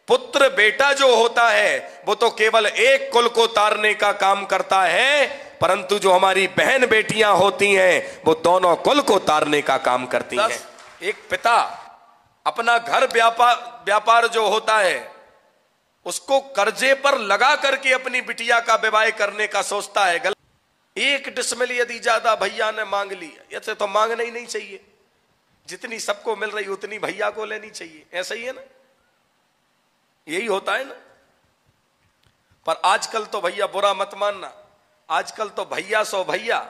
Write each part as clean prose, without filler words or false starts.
पुत्र बेटा जो होता है वो तो केवल एक कुल को तारने का काम करता है, परंतु जो हमारी बहन बेटियां होती हैं वो दोनों कुल को तारने का काम करती हैं। एक पिता अपना घर व्यापार जो होता है उसको कर्जे पर लगा करके अपनी बिटिया का विवाह करने का सोचता है। गलत। एक डिसमिल यदि ज्यादा भैया ने मांग ली, ऐसे तो मांगना ही नहीं चाहिए, जितनी सबको मिल रही उतनी भैया को लेनी चाहिए, ऐसा ही है ना, यही होता है ना। पर आजकल तो भैया बुरा मत मानना, आजकल तो भैया सो भैया,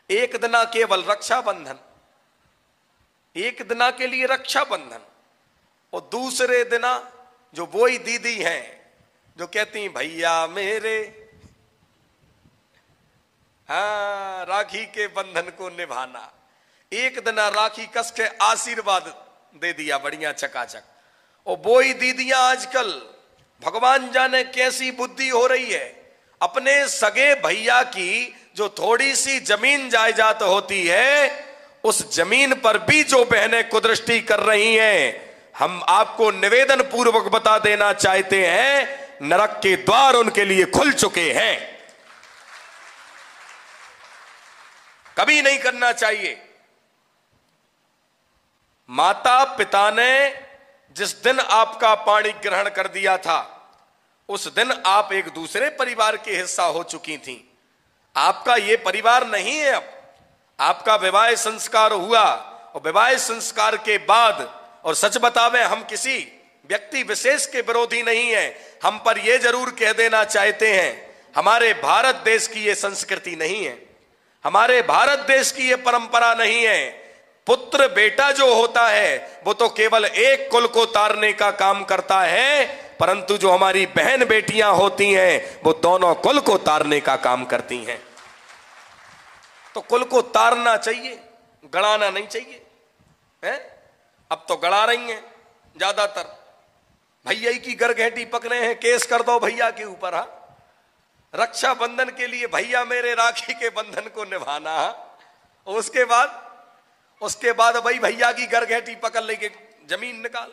एक दिना केवल रक्षाबंधन, एक दिना के लिए रक्षाबंधन, और दूसरे दिना जो वही दीदी हैं जो कहती हैं भैया मेरे, हाँ, राखी के बंधन को निभाना। एक दिना राखी कस के आशीर्वाद दे दिया बढ़िया चकाचक। और वही दीदियां आजकल भगवान जाने कैसी बुद्धि हो रही है, अपने सगे भैया की जो थोड़ी सी जमीन जायदाद होती है उस जमीन पर भी जो बहनें कुदृष्टि कर रही हैं, हम आपको निवेदन पूर्वक बता देना चाहते हैं, नरक के द्वार उनके लिए खुल चुके हैं। कभी नहीं करना चाहिए। माता पिता ने जिस दिन आपका पाणी ग्रहण कर दिया था उस दिन आप एक दूसरे परिवार के हिस्सा हो चुकी थी। आपका ये परिवार नहीं है। अब आपका विवाह संस्कार हुआ और विवाह संस्कार के बाद, और सच बतावे हम किसी व्यक्ति विशेष के विरोधी नहीं है, हम पर यह जरूर कह देना चाहते हैं हमारे भारत देश की यह संस्कृति नहीं है, हमारे भारत देश की यह परंपरा नहीं है। पुत्र बेटा जो होता है वो तो केवल एक कुल को तारने का काम करता है, परंतु जो हमारी बहन बेटियां होती हैं वो दोनों कुल को तारने का काम करती हैं। तो कुल को तारना चाहिए, गड़ाना नहीं चाहिए है? अब तो गड़ा रही हैं ज्यादातर, भैया की गरघेटी पकड़े हैं, केस कर दो भैया के ऊपर। हा, रक्षाबंधन के लिए भैया मेरे राखी के बंधन को निभाना। और उसके बाद भाई भैया की गरघेटी पकड़ लेके जमीन निकाल।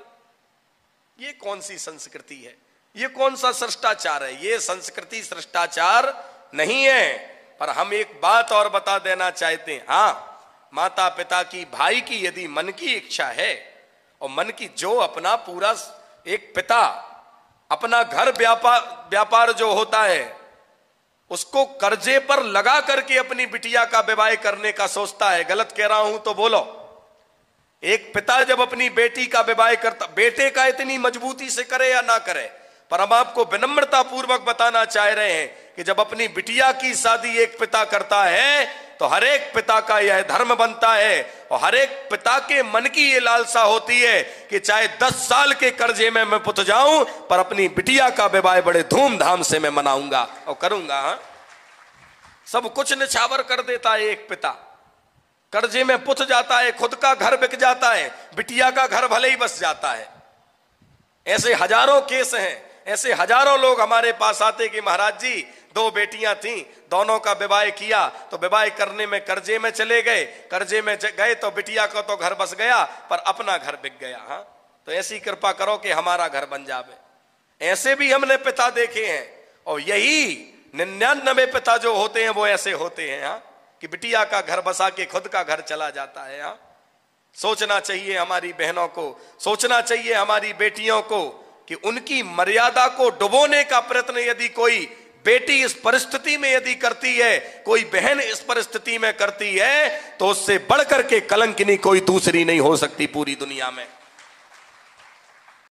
ये कौन सी संस्कृति है? ये कौन सा शिष्टाचार है? ये संस्कृति शिष्टाचार नहीं है। पर हम एक बात और बता देना चाहते हैं, हाँ, माता पिता की, भाई की यदि मन की इच्छा है और मन की जो अपना पूरा एक पिता अपना घर व्यापार जो होता है उसको कर्जे पर लगा करके अपनी बिटिया का विवाह करने का सोचता है। गलत कह रहा हूं तो बोलो। एक पिता जब अपनी बेटी का विवाह करता, बेटे का इतनी मजबूती से करे या ना करे, पर हम आपको विनम्रता पूर्वक बताना चाह रहे हैं कि जब अपनी बिटिया की शादी एक पिता करता है तो हर एक पिता का यह धर्म बनता है और हर एक पिता के मन की यह लालसा होती है कि चाहे 10 साल के कर्जे में मैं पुत जाऊं पर अपनी बिटिया का विवाह बड़े धूमधाम से मैं मनाऊंगा और करूंगा। हाँ? सब कुछ निछावर कर देता है एक पिता, कर्जे में पुत जाता है, खुद का घर बिक जाता है, बिटिया का घर भले ही बस जाता है। ऐसे हजारों केस हैं, ऐसे हजारों लोग हमारे पास आते कि महाराज जी 2 बेटियां थीं, दोनों का विवाह किया तो विवाह करने में कर्जे में चले गए, कर्जे में गए तो बिटिया का तो घर बस गया पर अपना घर बिक गया। हाँ, तो ऐसी कृपा करो कि हमारा घर बन जावे। ऐसे भी हमने पिता देखे हैं और यही 99 पिता जो होते हैं वो ऐसे होते हैं। हाँ, कि बिटिया का घर बसा के खुद का घर चला जाता है। हाँ, सोचना चाहिए हमारी बहनों को, सोचना चाहिए हमारी बेटियों को कि उनकी मर्यादा को डुबोने का प्रयत्न यदि कोई बेटी इस परिस्थिति में यदि करती है, कोई बहन इस परिस्थिति में करती है, तो उससे बढ़कर के कलंकिनी कोई दूसरी नहीं हो सकती पूरी दुनिया में।